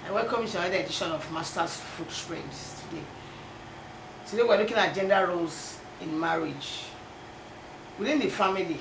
I welcome you to another edition of Master's Food Springs today. Today we're looking at gender roles in marriage. Within the family,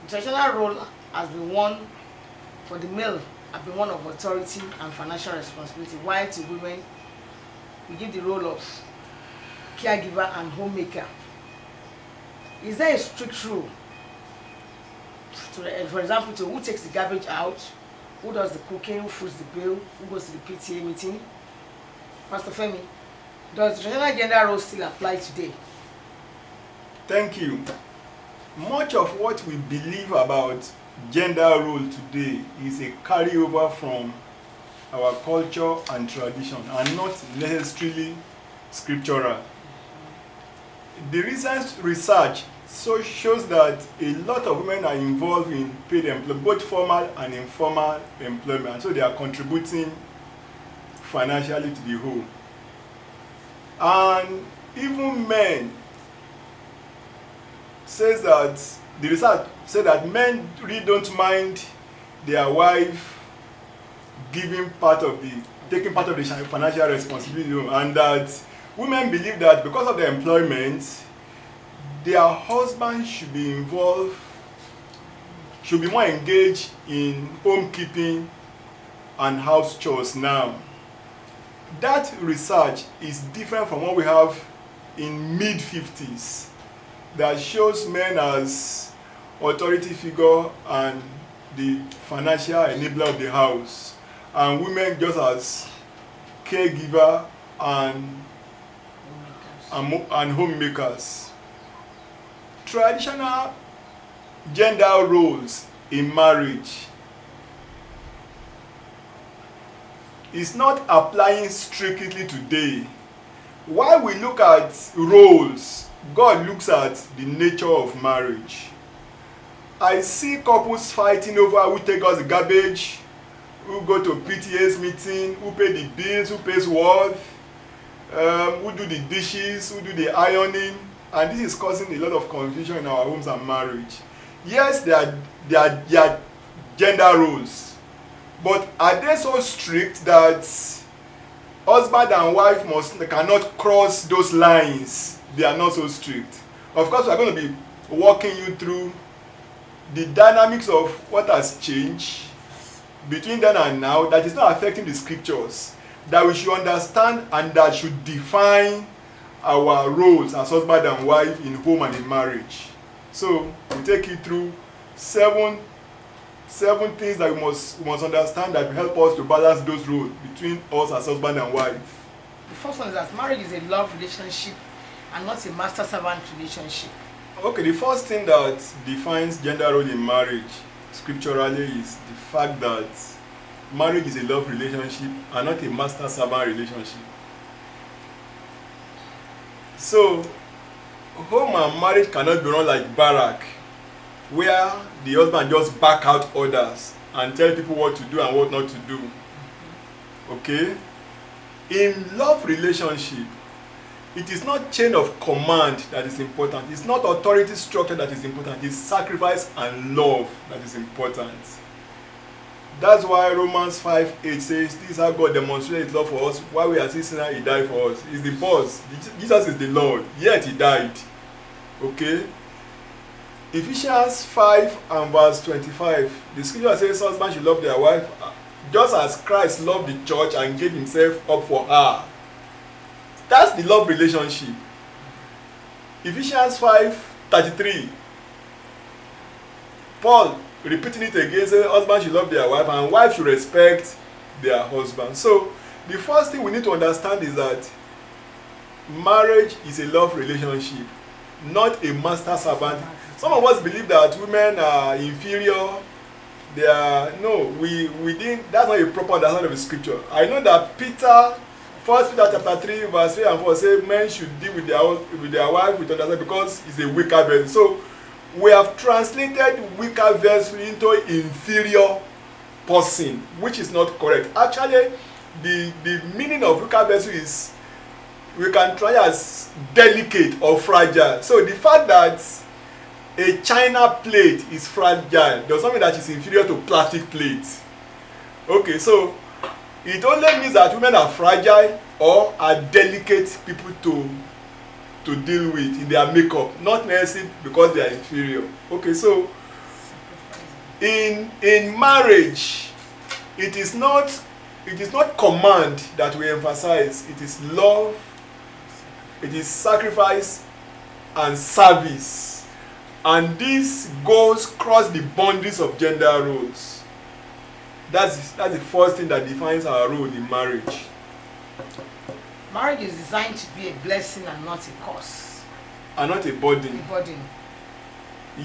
the traditional role has been one for the male, have been one of authority and financial responsibility, while to women, we give the role of caregiver and homemaker. Is there a strict rule? For example, to who takes the garbage out, who does the cooking, who foots the bill, who goes to the PTA meeting? Pastor Femi, does the traditional gender role still apply today? Thank you. Much of what we believe about gender role today is a carryover from our culture and tradition and not necessarily scriptural. The recent research shows that a lot of women are involved in paid employment, both formal and informal employment, so they are contributing financially to the home. And even men says that the research said that men really don't mind their wife taking part of the financial responsibility, and that women believe that because of their employment, their husband should be involved, should be more engaged in homekeeping and house chores now. That research is different from what we have in mid-50s that shows men as authority figure and the financial enabler of the house, and women just as caregiver and homemakers. Traditional gender roles in marriage is not applying strictly today. While we look at roles, God looks at the nature of marriage. I see couples fighting over who take us the garbage, who go to PTA's meeting, who pay the bills, who pays worth, who do the dishes, who do the ironing, and this is causing a lot of confusion in our homes and marriage. Yes, there are gender roles, but are they so strict that husband and wife cannot cross those lines? They are not so strict. Of course, we are going to be walking you through the dynamics of what has changed between then and now that is not affecting the scriptures, that we should understand and that should define our roles as husband and wife in home and in marriage. So we'll take you through seven things that we must understand that will help us to balance those roles between us as husband and wife. The first one is that marriage is a love relationship and not a master-servant relationship. Okay, the first thing that defines gender role in marriage scripturally is the fact that marriage is a love relationship and not a master-servant relationship. So, home and marriage cannot be run like barrack, where the husband just back out orders and tell people what to do and what not to do. Okay? In love relationship, it is not chain of command that is important. It's not authority structure that is important. It's sacrifice and love that is important. That's why Romans 5:8 says, this is how God demonstrated his love for us. While we are still sinners, he died for us. He's the boss. Jesus is the Lord. Yet he died. Okay? Ephesians 5 and verse 25. The scripture says, husbands should love their wife just as Christ loved the church and gave himself up for her. That's the love relationship. Ephesians 5:33. Paul repeating it again, saying husbands should love their wife and wives should respect their husband. So the first thing we need to understand is that marriage is a love relationship, not a master-servant. Some of us believe that women are inferior we didn't. That's not a proper understanding of the scripture. I know that Peter, 1 Peter chapter 3 verse 3 and 4 say men should deal with their wife with understanding because it's a weaker vessel. So we have translated weaker vessel into inferior person, which is not correct. Actually, the meaning of weaker vessel is, we can try as delicate or fragile. So the fact that a china plate is fragile does not mean that it's inferior to plastic plate. Okay, so it only means that women are fragile or are delicate people to deal with in their makeup, not necessarily because they are inferior. Okay, so in marriage, it is not command that we emphasize. It is love, it is sacrifice and service, and this goes cross the boundaries of gender roles. That's the first thing that defines our role in marriage. Marriage is designed to be a blessing and not a curse. And not a burden. A burden.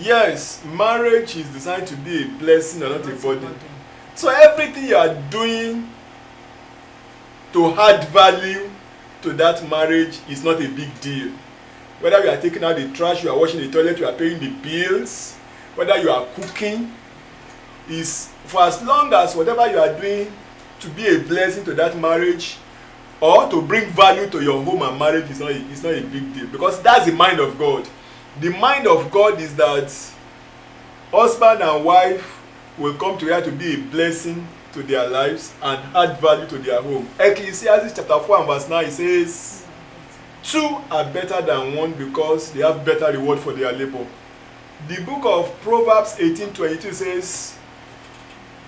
Yes, marriage is designed to be a blessing and not a burden. So everything you are doing to add value to that marriage is not a big deal. Whether you are taking out the trash, you are washing the toilet, you are paying the bills, whether you are cooking, is for as long as whatever you are doing to be a blessing to that marriage or to bring value to your home and marriage is not a big deal, because that's the mind of God. The mind of God is that husband and wife will come together to be a blessing to their lives and add value to their home. Ecclesiastes chapter 4 and verse 9 says, two are better than one because they have better reward for their labor. The book of Proverbs 18:22 says,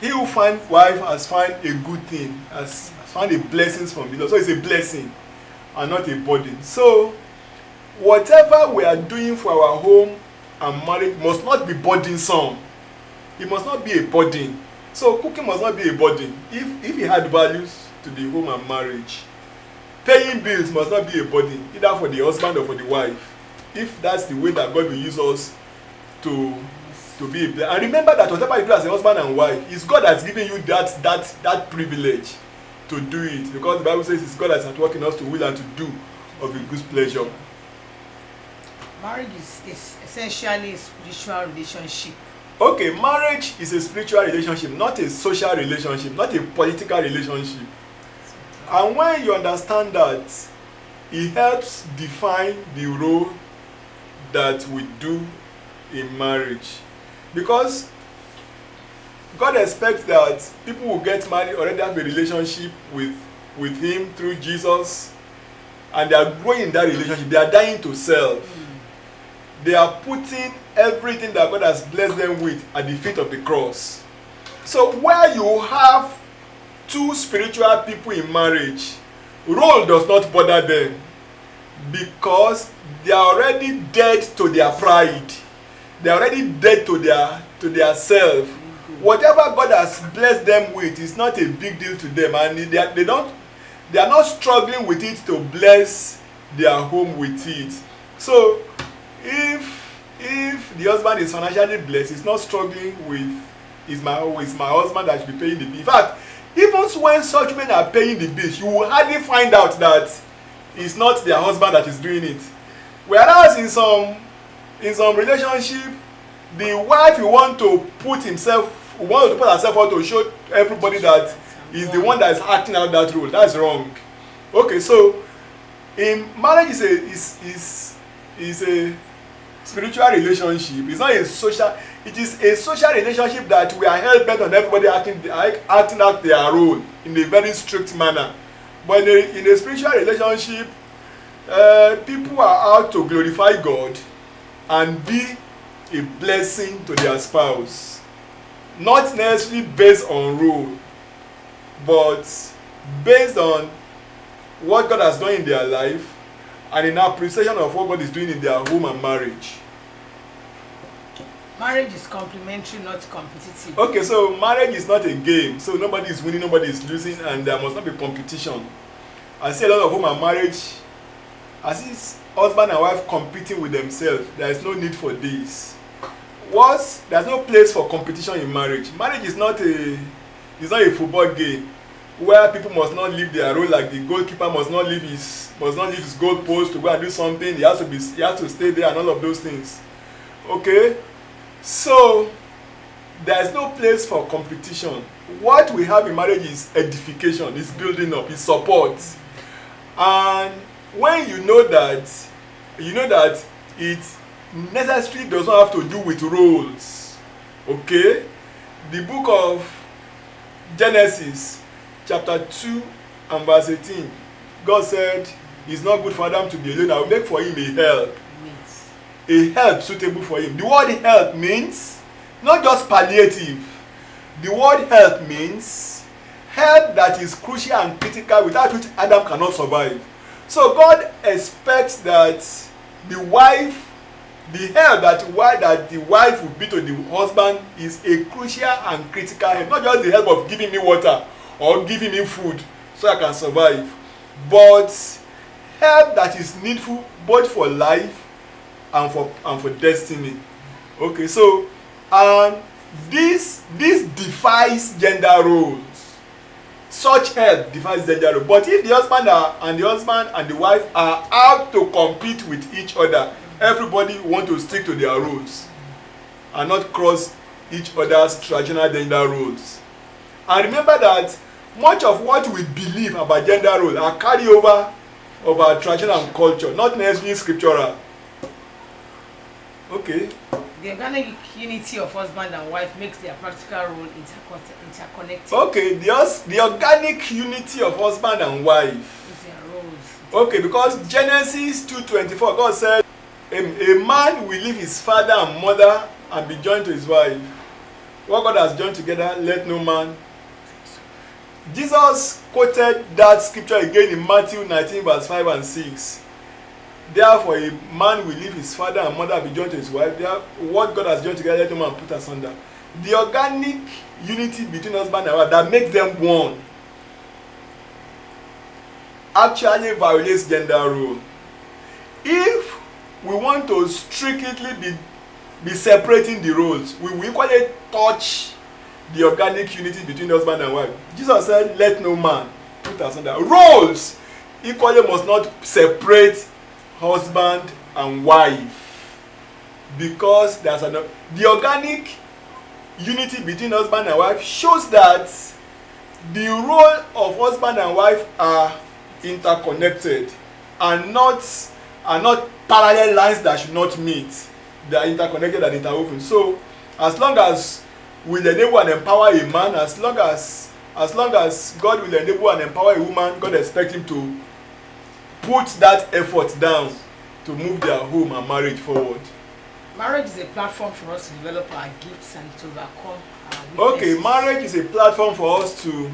he who finds wife has found a good thing, has found a blessing from the Lord. So it's a blessing and not a burden. So whatever we are doing for our home and marriage must not be burdensome. It must not be a burden. So cooking must not be a burden. If it had values to the home and marriage, paying bills must not be a burden, either for the husband or for the wife. If that's the way that God will use us to be a blessing. And remember that whatever you do as a husband and wife, it's God that's giving you that privilege to do it, because the Bible says it's God that's at work in us to will and to do of His good pleasure. Marriage is essentially a spiritual relationship. Okay, marriage is a spiritual relationship, not a social relationship, not a political relationship. And when you understand that, it helps define the role that we do in marriage. Because God expects that people who get married already have a relationship with Him through Jesus, and they are growing in that relationship. They are dying to self. They are putting everything that God has blessed them with at the feet of the cross. So where you have two spiritual people in marriage, role does not bother them, because they are already dead to their pride. They are already dead to their self. Whatever God has blessed them with is not a big deal to them, and they are not struggling with it to bless their home with it. So if the husband is financially blessed, he's not struggling with is my husband that should be paying the bill. In fact, even when such men are paying the bills, you will hardly find out that it's not their husband that is doing it. Whereas in some relationship, the wife will want to put herself out to show everybody that is the one that is acting out that role. That's wrong. Okay, so in marriage is a spiritual relationship. It's not a social. It is a social relationship that we are held bent on everybody acting out their role in a very strict manner. But in a spiritual relationship, people are out to glorify God and be a blessing to their spouse. Not necessarily based on role, but based on what God has done in their life and in appreciation of what God is doing in their home and marriage. Marriage is complementary, not competitive. Okay, so marriage is not a game. So nobody is winning, nobody is losing, and there must not be competition. I see a lot of home and marriage, I see husband and wife competing with themselves. There is no need for this. there's no place for competition in marriage. Marriage is not a football game where people must not leave their role, like the goalkeeper must not leave his goal post to go and do something. He has to stay there and all of those things. Okay? So there is no place for competition. What we have in marriage is edification, is building up, is support. And when you know that it necessarily does not have to do with roles. Okay? The book of Genesis chapter 2 and verse 18, God said it's not good for Adam to be alone. I will make for him a help. Yes. A help suitable for him. The word help means not just palliative. The word help means help that is crucial and critical, without which Adam cannot survive. So God expects that the help that the wife will be to the husband is a crucial and critical help. Not just the help of giving me water or giving me food so I can survive, but help that is needful both for life and for destiny. Okay, so and this defies gender roles. Such help defies gender roles. But if the husband and the wife are out to compete with each other, everybody want to stick to their roles and not cross each other's traditional gender roles. And remember that much of what we believe about gender roles are carryover of our traditional and culture, not necessarily scriptural. Okay. The organic unity of husband and wife makes their practical role interconnected. Okay, the organic unity of husband and wife. With their roles. Okay, because Genesis 2:24, God said, a man will leave his father and mother and be joined to his wife. What God has joined together, let no man. Jesus quoted that scripture again in Matthew 19 verse 5 and 6. Therefore, a man will leave his father and mother and be joined to his wife. What God has joined together, let no man put asunder. The organic unity between husband and wife that makes them one actually violates gender role. If we want to strictly be separating the roles, we will equally touch the organic unity between husband and wife. Jesus said, let no man put asunder. Roles equally must not separate husband and wife, because the organic unity between husband and wife shows that the role of husband and wife are interconnected and not parallel lines that should not meet. They are interconnected and interwoven. So as long as we enable and empower a man, as long as God will enable and empower a woman, God expects him to put that effort down to move their home and marriage forward. Marriage is a platform for us to develop our gifts and to overcome our weaknesses. Okay, marriage is a platform for us to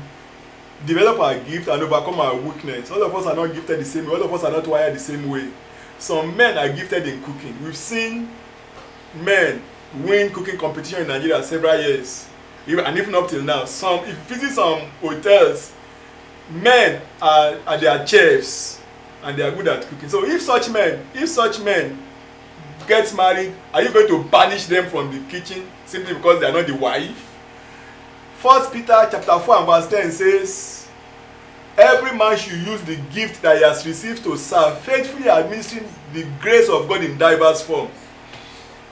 develop our gift and overcome our weakness. All of us are not gifted the same way. All of us are not wired the same way. Some men are gifted in cooking. We've seen men win cooking competition in Nigeria several years, and even up till now. If you visit some hotels, men are their chefs and they are good at cooking. So if such men get married, are you going to banish them from the kitchen simply because they are not the wife? 1 Peter chapter 4 and verse 10 says, every man should use the gift that he has received to serve, faithfully administering the grace of God in diverse forms.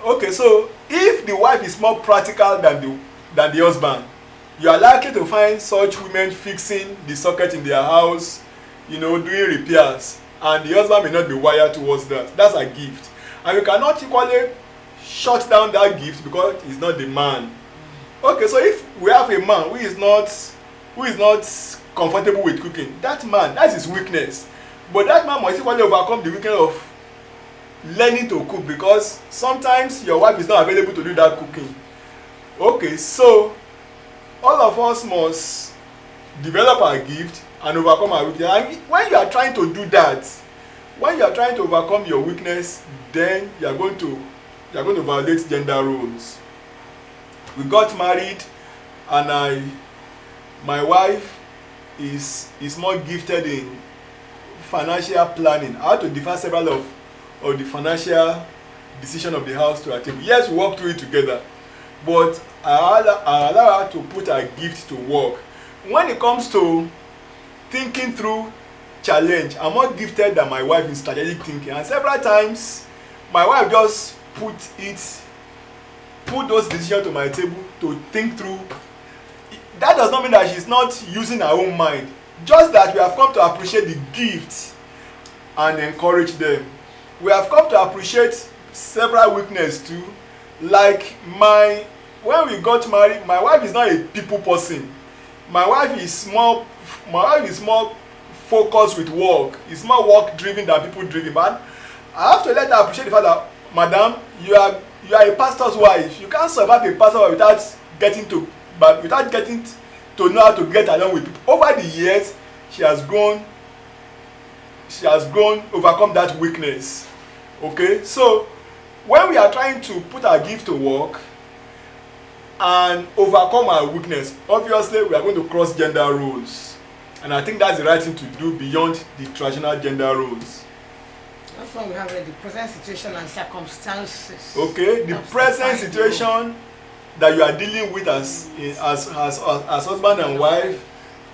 Okay, so if the wife is more practical than the husband, you are likely to find such women fixing the socket in their house, doing repairs, and the husband may not be wired towards that. That's a gift. And you cannot equally shut down that gift because he's not the man. Okay, so if we have a man who is not comfortable with cooking, that's his weakness. But that man must equally overcome the weakness of learning to cook, because sometimes your wife is not available to do that cooking. Okay, so all of us must develop our gift and overcome our weakness. And when you are trying to do that, when you are trying to overcome your weakness, then you are going to violate gender roles. We got married, and my wife is more gifted in financial planning. I had to define several of the financial decision of the house to her table. Yes, we work through it together, but I allow her to put her gift to work. When it comes to thinking through challenge, I'm more gifted than my wife in strategic thinking, and several times my wife just put those decisions to my table to think through. That does not mean that she's not using her own mind, just that we have come to appreciate the gift and encourage them. We have come to appreciate several weaknesses too. Like when we got married, my wife is not a people person. My wife is more focused with work. It's more work driven than people driven. But I have to let her appreciate the fact that, madam, you are a pastor's wife. You can't survive a pastor's wife without getting to know how to get along with people. Over the years, she has grown, overcome that weakness. Okay, so when we are trying to put our gift to work and overcome our weakness, obviously we are going to cross gender roles, and I think that's the right thing to do beyond the traditional gender roles. That's when we have the present situation and circumstances. Okay, the present situation that you are dealing with as husband and wife,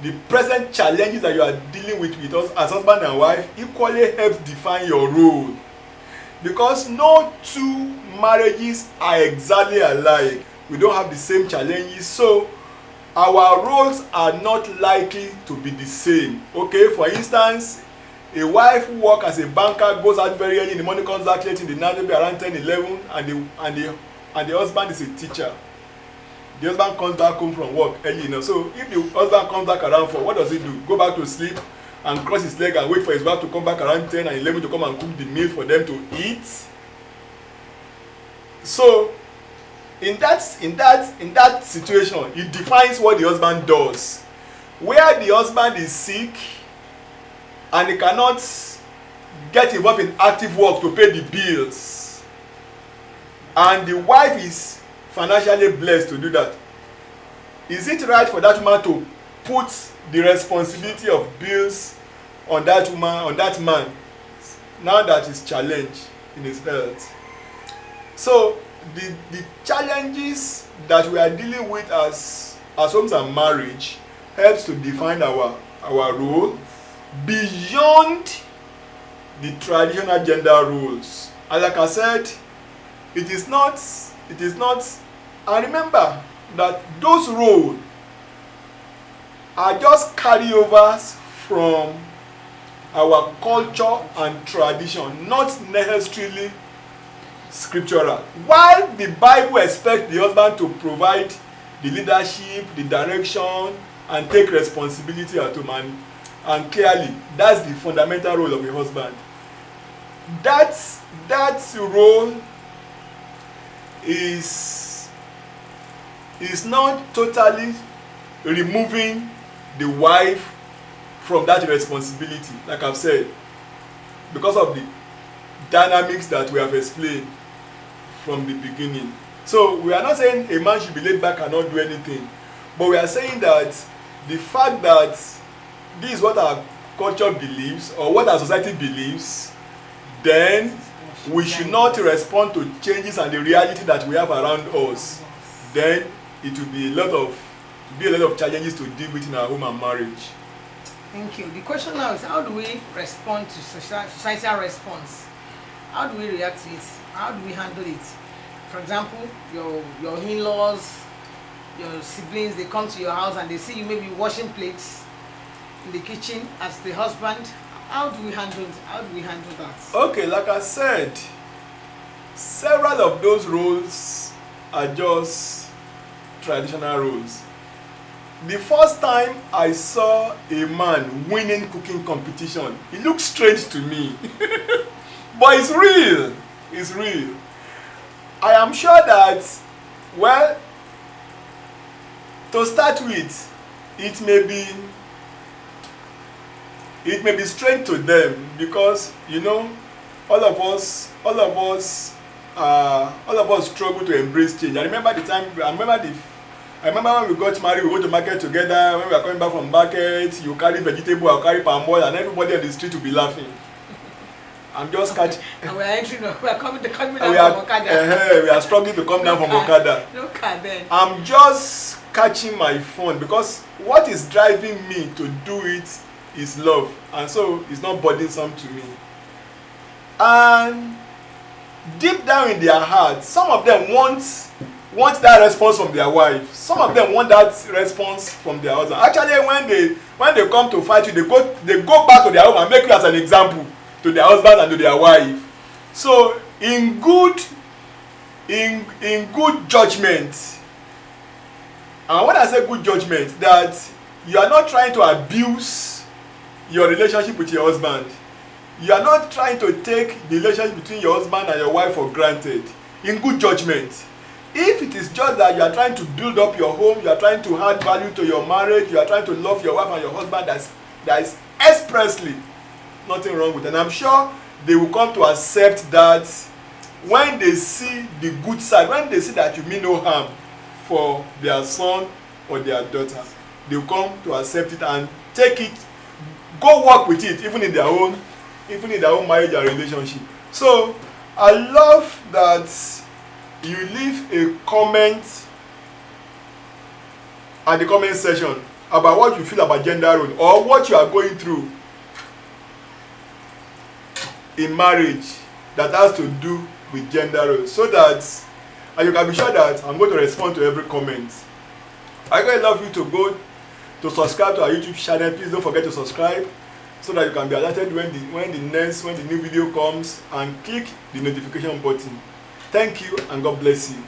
the present challenges that you are dealing with us as husband and wife equally helps define your role, because no two marriages are exactly alike. We don't have the same challenges, so our roles are not likely to be the same. Okay, for instance, a wife who works as a banker goes out very early in the morning, comes back late in the night, maybe around 10, 11, and the husband is a teacher. The husband comes back home from work early enough. So if the husband comes back around 4, what does he do? Go back to sleep and cross his leg and wait for his wife to come back around 10 and 11 to come and cook the meal for them to eat? So in that situation, it defines what the husband does. Where the husband is sick and he cannot get involved in active work to pay the bills, and the wife is financially blessed to do that, is it right for that woman to put the responsibility of bills on that woman, on that man, now that he's challenged in his health? So the challenges that we are dealing with as homes and marriage helps to define our role beyond the traditional gender roles. And like I said, it is not, and remember that those roles are just carryovers from our culture and tradition, not necessarily scriptural. While the Bible expects the husband to provide the leadership, the direction, and take responsibility at home, and clearly that's the fundamental role of a husband. That role is not totally removing the wife from that responsibility, like I've said, because of the dynamics that we have explained from the beginning. So we are not saying a man should be laid back and not do anything, but we are saying that the fact that this is what our culture believes or what our society believes, then we should not respond to changes and the reality that we have around us. Then it will be a lot of challenges to deal with in our home and marriage. Thank you. The question now is, how do we respond to societal response? How do we react to it? How do we handle it? For example, your in-laws, your siblings, they come to your house and they see you maybe washing plates in the kitchen as the husband. How do we handle it? How do we handle that? Okay, like I said, several of those roles are just traditional roles. The first time I saw a man winning cooking competition, it looked strange to me. But it's real. It's real. I am sure that, well, to start with, it may be strange to them because, you know, all of us struggle to embrace change. I remember when we got married, we went to market together. When we were coming back from market, you carry vegetable, I'll carry palm oil, and everybody on the street will be laughing. I'm just catching. And we are entering. We are coming down we are, from Okada. we are struggling to come down from Okada. No car then. I'm just catching my phone because what is driving me to do it is love, and so it's not burdensome to me. And deep down in their hearts, some of them want that response from their wife. Some of them want that response from their husband. Actually, when they come to fight you, they go back to their home and make you as an example to their husband and to their wife. So in good judgment, and when I say good judgment, that you are not trying to abuse your relationship with your husband. You are not trying to take the relationship between your husband and your wife for granted. In good judgment. If it is just that you are trying to build up your home, you are trying to add value to your marriage, you are trying to love your wife and your husband, there is expressly nothing wrong with it. And I'm sure they will come to accept that when they see the good side, when they see that you mean no harm for their son or their daughter, they will come to accept it and take it, go work with it, even in their own marriage and relationship. So I love that you leave a comment at the comment section about what you feel about gender role or what you are going through in marriage that has to do with gender role, so that and you can be sure that I'm going to respond to every comment. I'm going to love you to go to subscribe to our YouTube channel. Please don't forget to subscribe so that you can be alerted when the new video comes, and click the notification button. Thank you and God bless you.